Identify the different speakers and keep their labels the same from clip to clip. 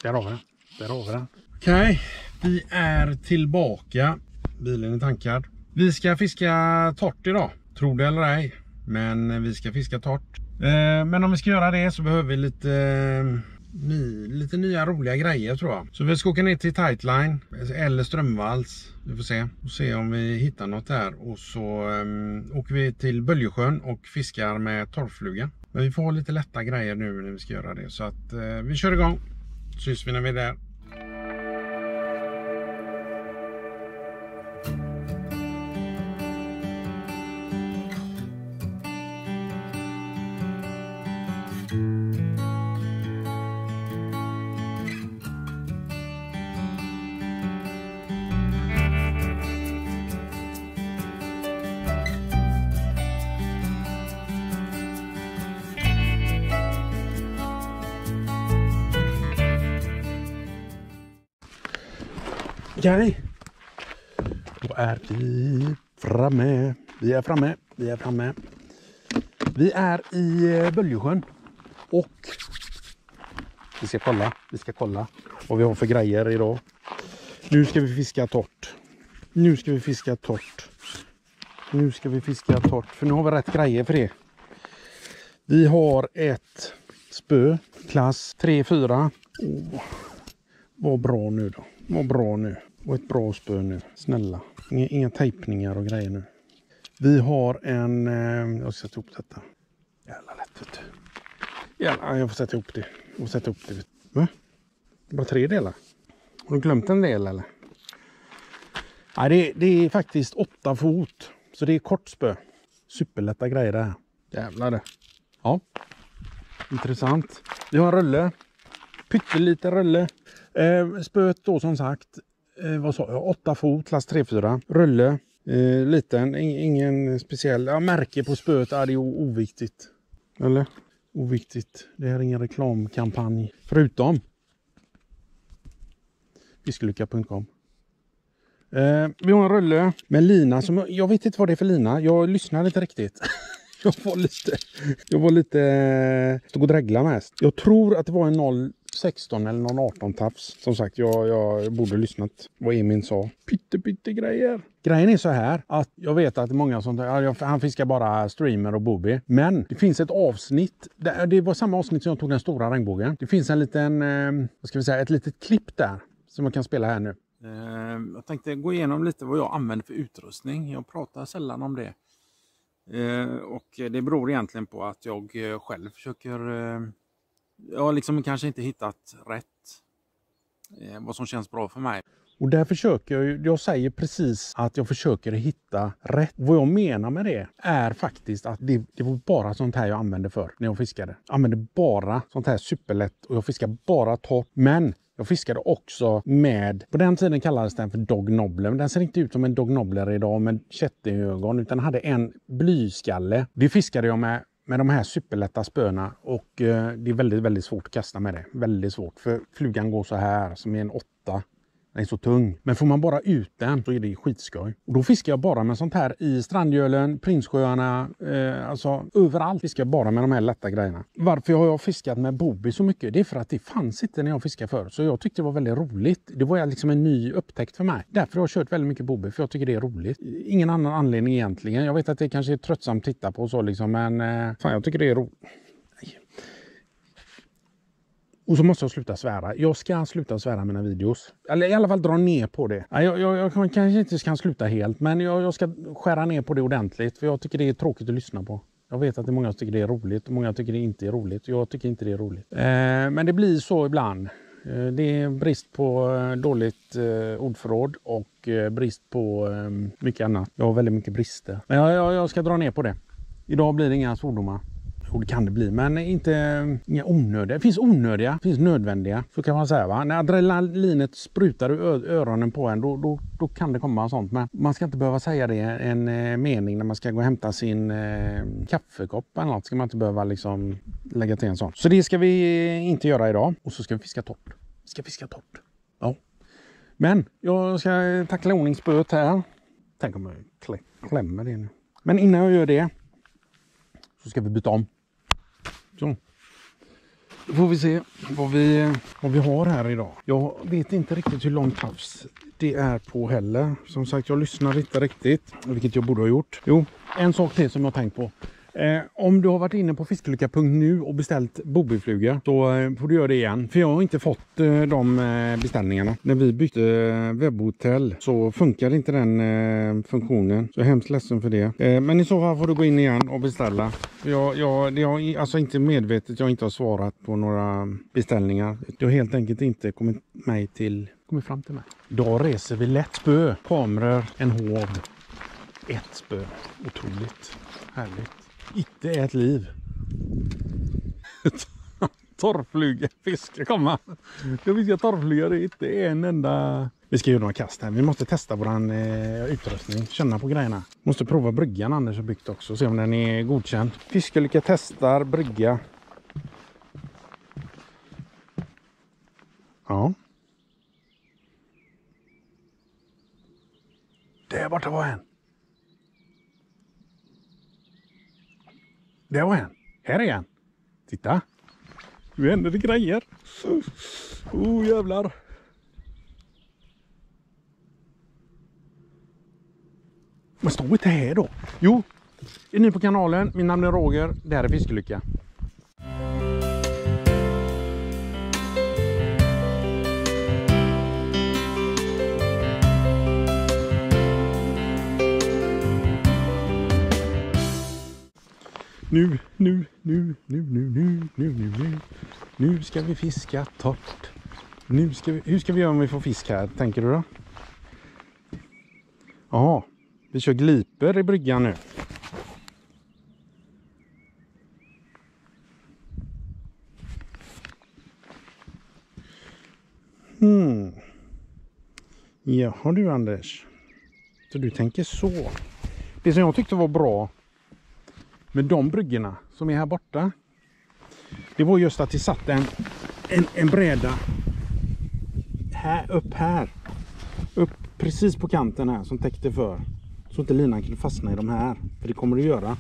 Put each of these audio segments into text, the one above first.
Speaker 1: Där har vi den. Där har vi den. Okej, vi är tillbaka. Bilen är tankad. Vi ska fiska torrt idag. Tror det eller ej. Men vi ska fiska torrt. Men om vi ska göra det så behöver vi lite nya roliga grejer tror jag. Så vi ska åka ner till Tightline eller Strömvalls. Vi får se. Och se om vi hittar något där. Och så åker vi till Böljesjön och fiskar med torrfluga. Men vi får ha lite lätta grejer nu när vi ska göra det. Så att vi kör igång. Syns vi när vi är där. Okej, då är vi framme. Vi är framme. Vi är i Böljesjön och vi ska kolla vad vi har för grejer idag. Nu ska vi fiska torrt. För nu har vi rätt grejer för det. Vi har ett spö, klass 3-4. Vad bra nu då. Och ett bra spö nu. Snälla. Inga tejpningar och grejer nu. Vi har en... jag ska sätta ihop detta. Jävla lätt vet du. Jävla, jag får sätta ihop det. Va? Bara 3 delar. Har du glömt en del eller? Nej, det är faktiskt 8 fot. Så det är kort spö. Superlätta grejer där. Jävlar det. Ja. Intressant. Vi har en rulle. Pytteliten rulle. Spöet då som sagt, vad sa jag? 8 fot, klass 3-4. Rulle, liten, ingen speciell. Märke på spöet är det oviktigt. Eller? Oviktigt. Det här är ingen reklamkampanj. Förutom fiskelycka.com. Vi har en rulle med lina som jag vet inte vad det är för lina. Jag lyssnar inte riktigt. Jag var lite stod och dregla mest. Jag tror att det var en 0,16 eller 0,18 tafs. Som sagt, jag borde lyssnat vad Emin sa. Pytte grejer. Grejen är så här att jag vet att många som han fiskar bara streamer och bobby. Men det finns ett avsnitt. Det var samma avsnitt som jag tog den stora regnbågen. Det finns en liten, vad ska vi säga, ett litet klipp där som man kan spela här nu. Jag tänkte gå igenom lite vad jag använder för utrustning. Jag pratar sällan om det. Och det beror egentligen på att jag själv försöker... jag har liksom kanske inte hittat rätt. Vad som känns bra för mig. Och där försöker jag säger precis att jag försöker hitta rätt. Vad jag menar med det är faktiskt att det var bara sånt här jag använde för när jag fiskade. Jag använde bara sånt här superlätt och jag fiskar bara torrt. Men jag fiskade också med, på den tiden kallades den för Dog Nobbler. Men den ser inte ut som en Dog Nobbler idag med kätteögon utan hade en blyskalle. Det fiskade jag med de här superlätta spöna och det är väldigt, väldigt svårt att kasta med det. Väldigt svårt för flugan går så här som är en 8. Den är så tung. Men får man bara ut den så är det skitskoj. Och då fiskar jag bara med sånt här i Strandgölen, Prinssjöarna, alltså överallt fiskar jag bara med de här lätta grejerna. Varför har jag fiskat med bobby så mycket? Det är för att det fanns inte när jag fiskade förr. Så jag tyckte det var väldigt roligt. Det var liksom en ny upptäckt för mig. Därför har jag kört väldigt mycket bobby för jag tycker det är roligt. Ingen annan anledning egentligen. Jag vet att det kanske är tröttsamt att titta på så liksom, men fan jag tycker det är roligt. Och så måste jag sluta svära. Jag ska sluta svära mina videos. Eller i alla fall dra ner på det. Jag kanske inte kan sluta helt. Men jag ska skära ner på det ordentligt. För jag tycker det är tråkigt att lyssna på. Jag vet att det är många som tycker det är roligt. Och många tycker det inte är roligt. Jag tycker inte det är roligt. Men det blir så ibland. Det är brist på dåligt ordförråd. Och brist på mycket annat. Jag har väldigt mycket brister. Men jag ska dra ner på det. Idag blir det inga svordomar. Och det kan det bli, men inga onödiga. Det finns onödiga, det finns nödvändiga. Så kan man säga va. När adrenalinet sprutar ur öronen på en, då kan det komma sånt. Men man ska inte behöva säga det en mening när man ska gå och hämta sin kaffekopp eller något. Ska man inte behöva liksom lägga till en sån. Så det ska vi inte göra idag. Och så ska vi fiska torrt. Ja. Men jag ska tackla ordningsspöet här. Tänk om jag klämmer det nu. Men innan jag gör det så ska vi byta om. Så. Då får vi se vad vi har här idag. Jag vet inte riktigt hur långt havs det är på heller. Som sagt, jag lyssnar inte riktigt, vilket jag borde ha gjort. Jo, en sak till som jag har tänkt på. Om du har varit inne på fiskelycka.nu och beställt bobbyfluga, så får du göra det igen. För jag har inte fått de beställningarna. När vi bytte webbhotell så funkar inte den funktionen. Så jag är hemskt ledsen för det. Men i så fall får du gå in igen och beställa. Jag alltså inte medvetet, jag inte har svarat på några beställningar. Det har helt enkelt inte kommit fram till mig. Idag reser vi lätt spö, kameror, en hov, ett spö. Otroligt härligt. Inte är ett liv. Torrfluga, fisk, komma. Vi ska torrfluga, det är inte en enda. Vi ska göra några kast här. Vi måste testa våran utrustning, känna på grejerna. Måste prova bryggan Anders har byggt också, se om den är godkänd. Fiskelycka testar brygga. Ja. Där borta var en. Det var en. Här är en. Titta. Nu händer det grejer. Jävlar. Men stå inte här då. Jo. Är ni på kanalen? Min namn är Roger. Det här är Fiskelycka. Nu ska vi fiska torrt. Hur ska vi göra om vi får fisk här, tänker du då? Ja, vi kör gliper i bryggan nu. Jaha du Anders. Så du tänker så. Det som jag tyckte var bra med de bryggorna som är här borta, det var just att det satt en bräda här upp precis på kanten här som täckte för, så inte linan kunde fastna i de här, för det kommer det göra.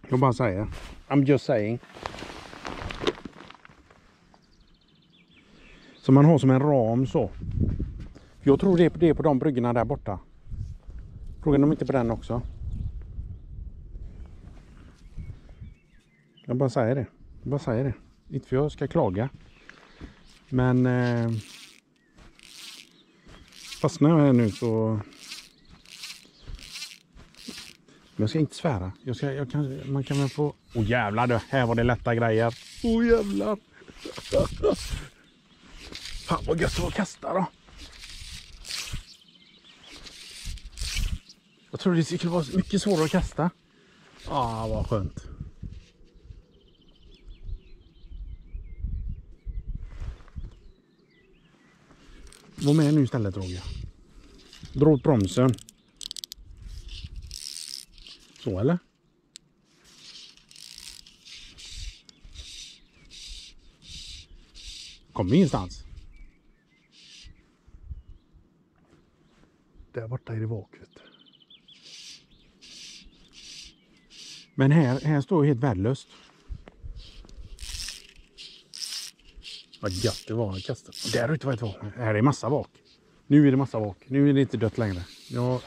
Speaker 1: Jag bara säger, I'm just saying. Så man har som en ram så. Jag tror det är på de bryggorna där borta. Frågar de inte på den också? Jag bara säger det. Inte för jag ska klaga. Men fastnar jag här nu så. Jag ska inte svära. Man kan väl få. Jävlar du, här var det lätta grejer. Jävlar. Fan vad gött att kasta då. Jag tror det skulle vara mycket svårare att kasta. Vad skönt. Var med nu istället, Roger. Dra åt bromsen. Så eller? Kommer ingenstans. Där borta är det vaket. Men här står helt värdelöst. Vad gött det var att kasta. Där ute var ett vak. Här är massa vak. Nu är det massa vak. Nu är det inte dött längre. Jag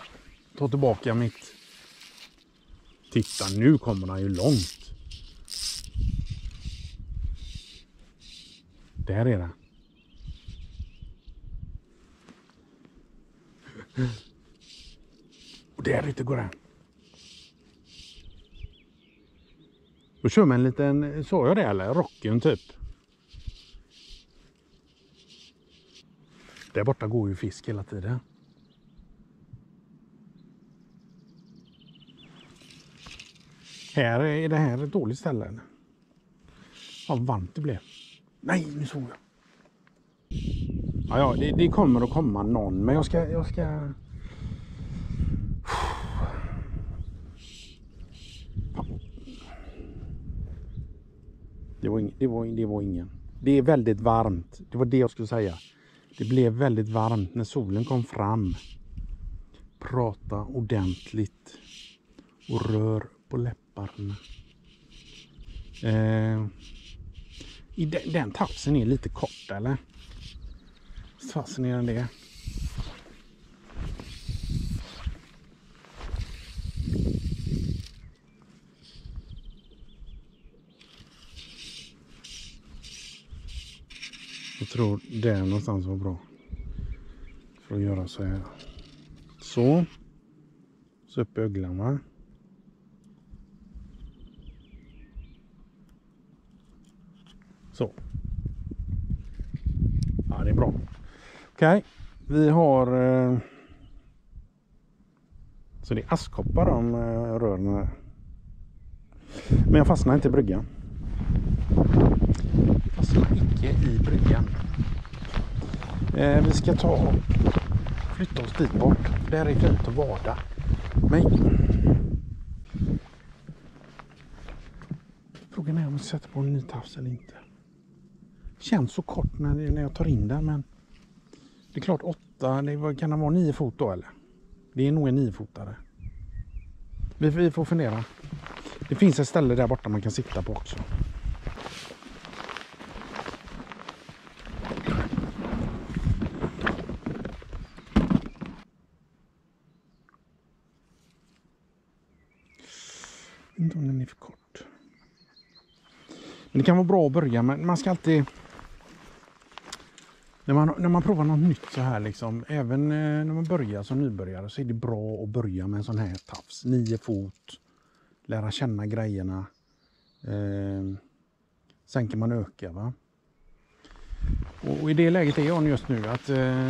Speaker 1: tar tillbaka mitt. Titta, nu kommer han ju långt. Där är det. Och där ute går den. Då kör man en liten, sa jag det eller? Rocken typ. Där borta går ju fisk hela tiden. Här är det här ett dåligt ställe. Vad varmt det blev. Nej, nu såg jag. Ja, det kommer att komma någon. Men jag ska... Det var ingen. Det är väldigt varmt. Det var det jag skulle säga. Det blev väldigt varmt när solen kom fram. Prata ordentligt. Och rör på läpparna. Den tafsen är lite kort, eller? Fascinerande det. Jag tror det någonstans var bra. För att göra så här. Så upp öglan, va? Så. Ja, det är bra. Okej, vi har... Så det är askkoppar de rören här. Men jag fastnar inte i bryggan. Fastnar icke i bryggan. Vi ska flytta oss dit bort. Där är fint att vada. Men frågan är om jag sätter på en ny tafs eller inte. Känns så kort när jag tar in den, men det är klart 8, kan det vara 9 fot då, eller? Det är nog en 9-fotare. Vi får fundera. Det finns ett ställe där borta man kan sitta på också. Inte om den är för kort. Men det kan vara bra att börja, men man ska alltid... När man provar något nytt så här liksom, även när man börjar som nybörjare, så är det bra att börja med en sån här tafs. 9 fot, lära känna grejerna. Sen kan man öka, va? Och i det läget är jag just nu att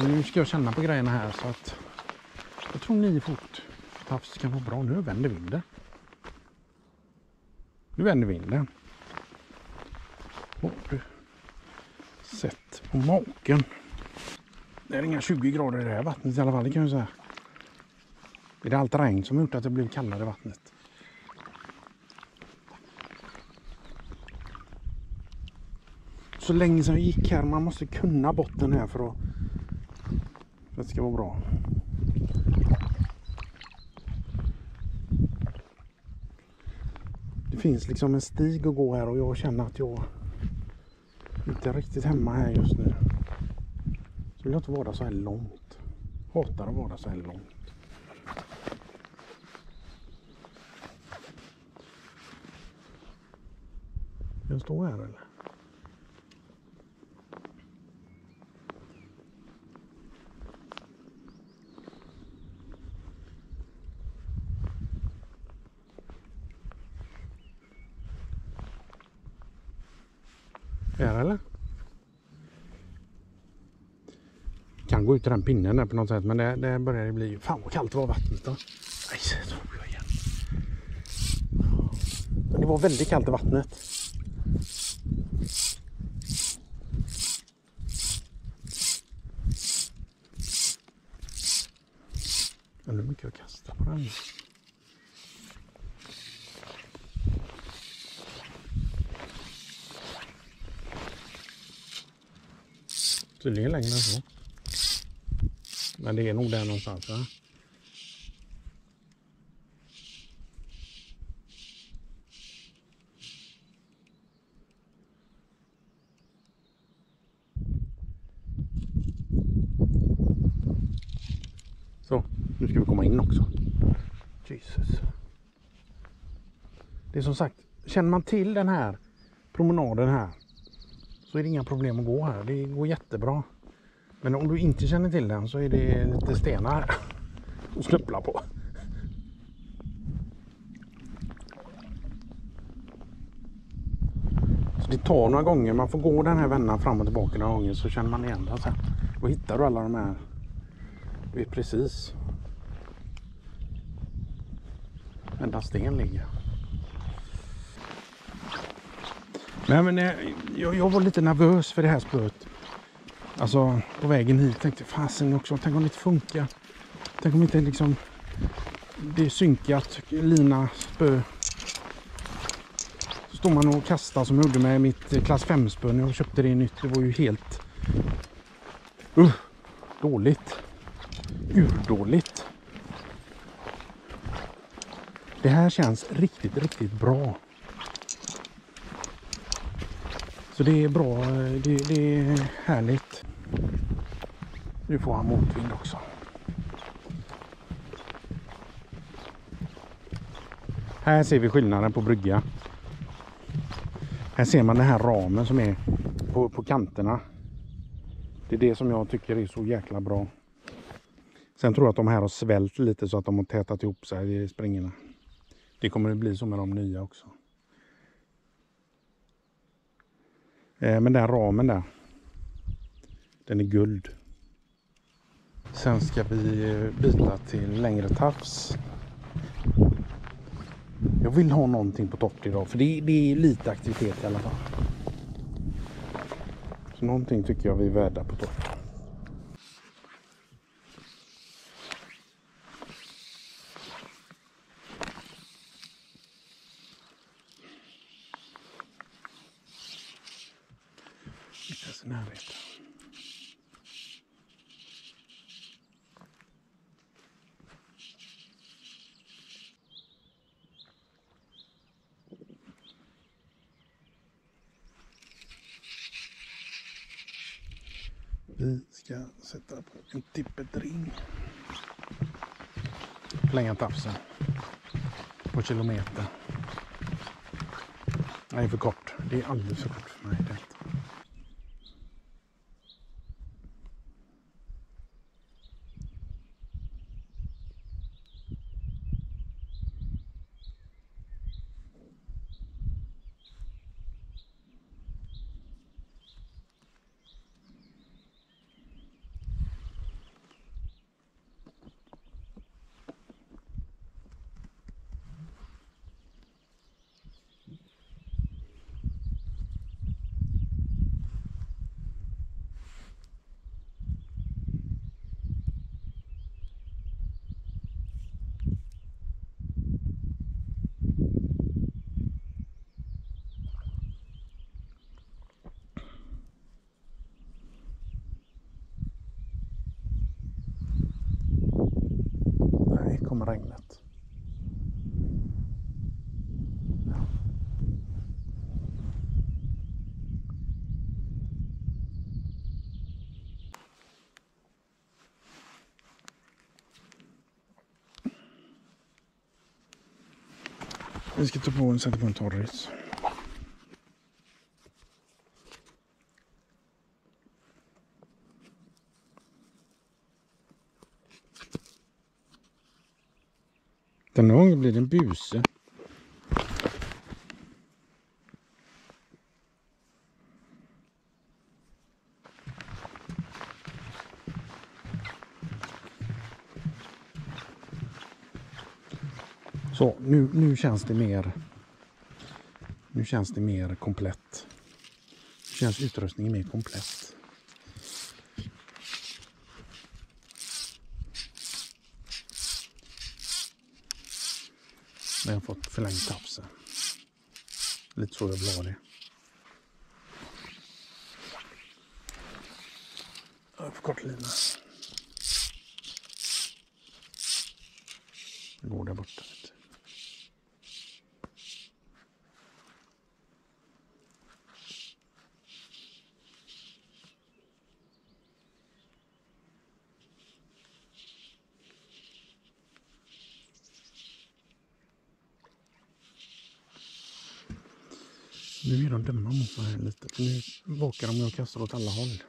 Speaker 1: nu ska jag känna på grejerna här, så att jag tror 9 fot tafs kan vara bra. Nu vänder vinden. Sätt på maken. Det är inga 20 grader i det här vattnet i alla fall, det kan jag säga. Det är allt regn som har gjort att det blir kallare i vattnet. Så länge som jag gick här, man måste kunna botten här för att det ska vara bra. Det finns liksom en stig att gå här och jag känner att jag inte är riktigt hemma här just nu. Så vill jag inte vara så här långt. Hatar att vara så här långt. Jag står här eller? Här eller? Kan gå ut i den pinnen där på något sätt, men det börjar det bli. Fan vad kallt var vattnet då. Nej, så tror jag igen. Men det var väldigt kallt i vattnet. Undrar hur mycket jag kastar på den. Tydligen längre än så. Men det är nog där någonstans, va? Så, nu ska vi komma in också. Jesus. Det är som sagt, känner man till den här promenaden här, så är det inga problem att gå här. Det går jättebra. Men om du inte känner till den så är det lite stenar här att snubbla på. Så det tar några gånger. Man får gå den här vändan fram och tillbaka några gånger, så känner man igen den sen. Då hittar du alla de här. Det är precis. Enda sten ligger. Men jag var lite nervös för det här spöet. Alltså på vägen hit tänkte jag, fasen också, tänk om det inte funkar. Tänk om inte liksom det är synkat, lina, spö. Så står man och kastar som jag gjorde med mitt klass 5-spö när jag köpte det nytt. Det var ju helt dåligt. Urdåligt. Det här känns riktigt, riktigt bra. Så det är bra, det är härligt. Nu får han motvind också. Här ser vi skillnaden på brygga. Här ser man den här ramen som är på kanterna. Det är det som jag tycker är så jäkla bra. Sen tror jag att de här har svällt lite så att de har tätat ihop sig i springorna. Det kommer att bli så med de nya också. Men den ramen där, den är guld. Sen ska vi byta till längre tafs. Jag vill ha någonting på topp idag, för det är lite aktivitet i alla fall. Så någonting tycker jag vi är värda på topp. Lyckas i närheten. Vi ska sätta på en tippetring. Förlänga tafsen på kilometer. Det är för kort. Det är alldeles för kort för mig. Det. Nej, kommer regnet. Vi ska ta på en, sätta på en torris. Den gången blir det en buse. Så nu känns det mer. Nu känns det mer komplett. Nu känns utrustningen mer komplett. Men jag har fått förlängt tafsen. Lite så jag vill ha det. Jag har för kort lina. Det går där borta. Nu är de döma mot mig lite. För nu vakar de och kastar åt alla håll.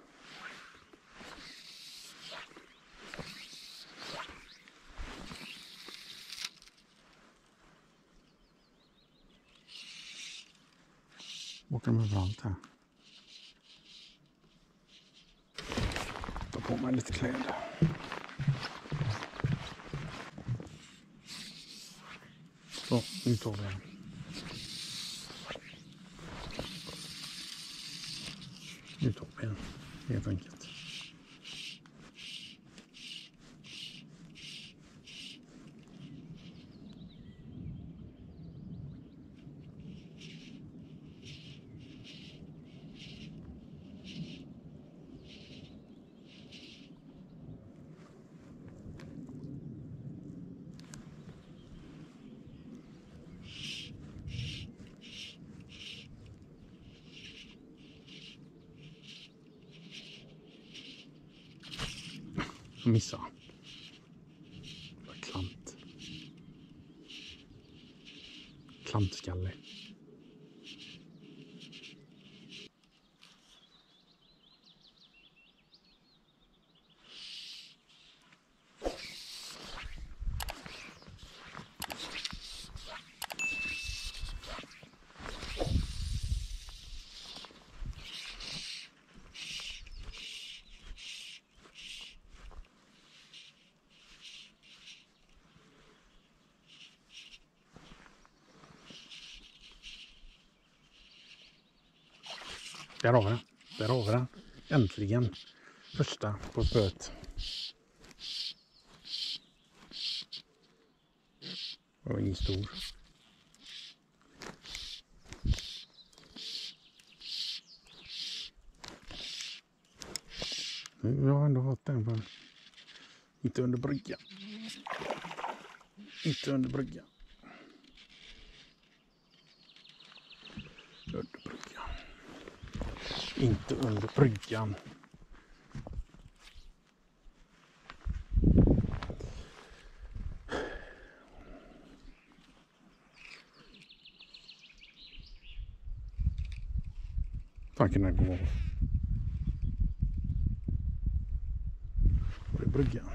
Speaker 1: Vakar de överallt här. Ta på mig lite kläder. Så, nu tar vi den. Nu tar vi den, helt enkelt. Missa. Klant. Klantskalle. Där har vi den. Där har vi den. Äntligen. Första på spöet. Det var ingen stor. Nu har jag ändå fått den på. Inte under bryggan. Inte under bryggan. Under bryggan. Inte under bryggan. Fan kan den gå av. Var är bryggan?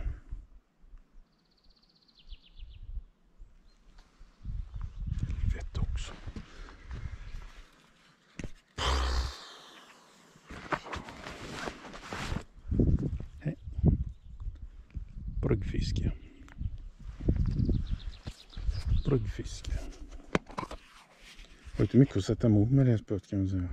Speaker 1: Helvete också. Hej. Bryggfiske. Bryggfiske. Det var inte mycket att sätta emot med det spöet kan man säga.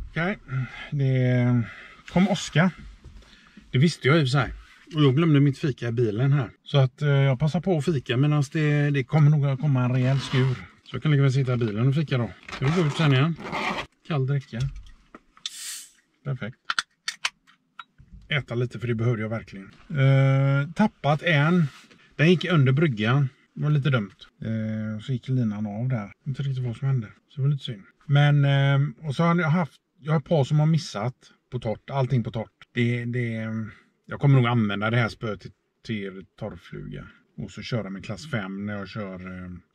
Speaker 1: Okej, det kom Oskar. Det visste jag i och för sig. Och jag glömde mitt fika i bilen här. Så att jag passar på att fika medan det kommer nog att komma en rejäl skur. Så jag kan lika väl sitta i bilen och fika då. Så vi går ut sen igen. Kall dricka. Perfekt. Äta lite för det behövde jag verkligen. Tappat en. Den gick under bryggan. Det var lite dumt. Så gick linan av där. Inte riktigt vad som hände. Så det var lite synd. Men och så har jag har ett par som har missat på torrt. Allting på torrt. Jag kommer nog använda det här spöet till torrfluga. Och så köra med klass 5 när jag kör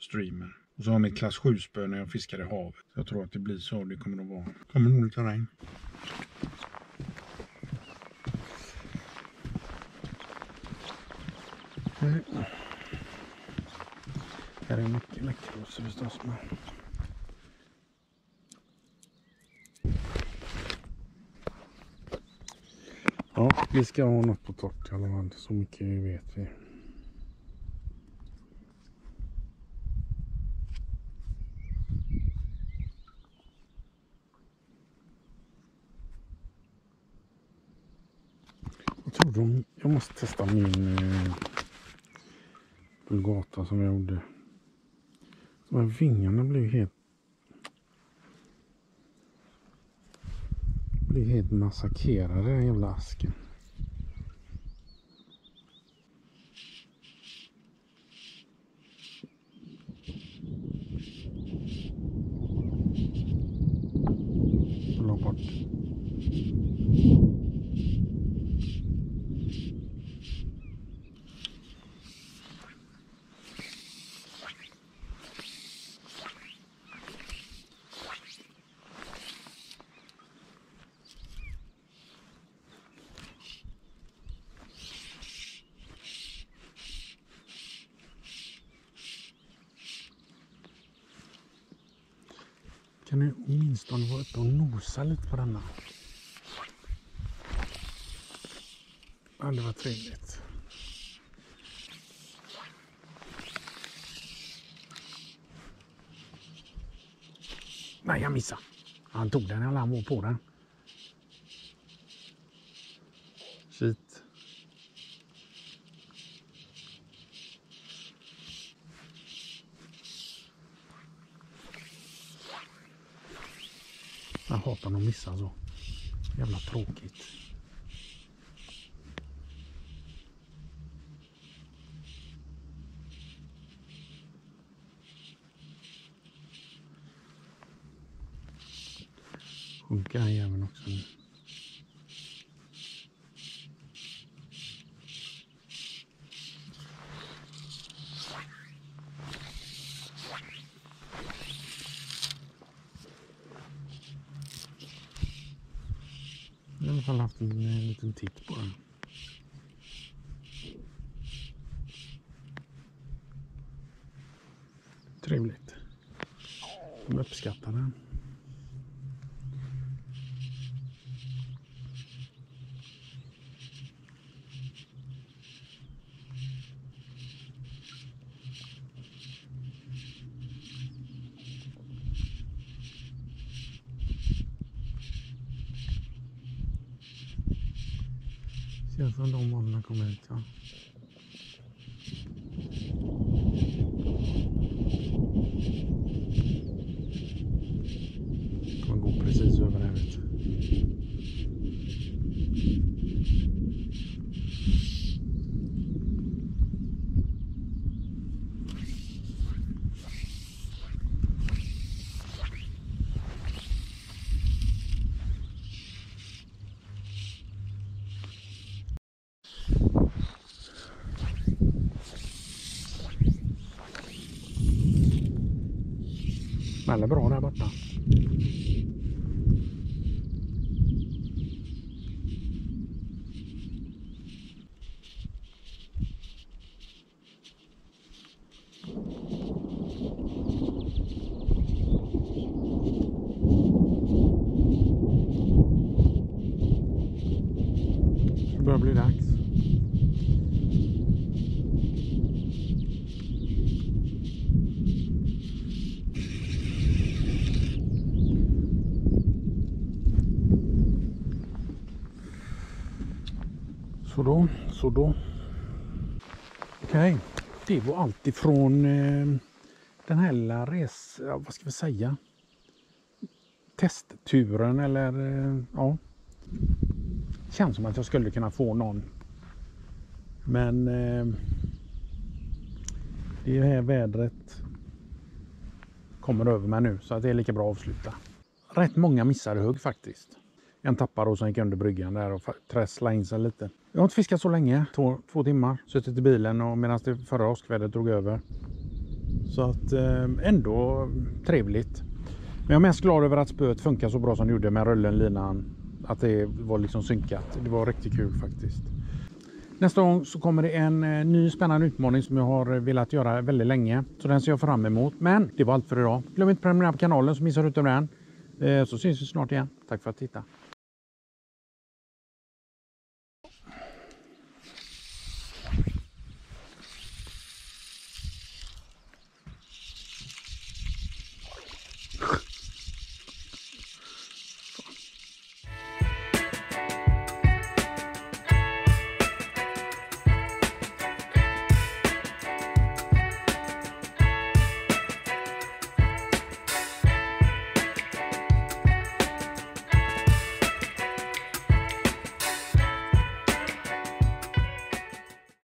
Speaker 1: streamer. Och så har jag med klass 7 spö när jag fiskar i havet. Jag tror att det blir så det kommer att vara. Kommer nog lite regn. Här är mycket läckrosor förstås med. Ja, vi ska ha något på torrt i alla fall. Så mycket vet vi. Jag måste testa min Bulgata som jag gjorde. De här vingarna blev helt massakrerade, den jävla asken. Låt bort. Kan ni åtminstone vara uppe och nosa lite på denna? Ja, det var trevligt. Nej, jag missade. Han tog den eller han var på den. Shit. Jag hatar att missa så. Jävla tråkigt. Funkar den jäveln också nu. Jag har i alla fall haft en liten titt på den. Trevligt. De uppskattar den. Känns som de månaderna kommer ut, ja. Man går precis över det här, vet du. Smäller bra där borta. Det börjar bli dags. Så då. Okej, det var allt ifrån den här lilla vad ska vi säga? Testturen eller ja. Känns som att jag skulle kunna få någon. Men det här vädret kommer över mig nu så att det är lika bra att avsluta. Rätt många missade hugg faktiskt. En tappare då som gick under bryggan där och trässlade in sig lite. Jag har inte fiskat så länge, 2 timmar. Suttit i bilen och medan det förra åskvädret drog över. Så att ändå trevligt. Men jag är mest glad över att spöet funkar så bra som det gjorde med rullen, linan. Att det var liksom synkat. Det var riktigt kul faktiskt. Nästa gång så kommer det en ny spännande utmaning som jag har velat göra väldigt länge. Så den ser jag fram emot. Men det var allt för idag. Glöm inte att prenumerera på kanalen så missar du inte den. Så syns vi snart igen. Tack för att titta.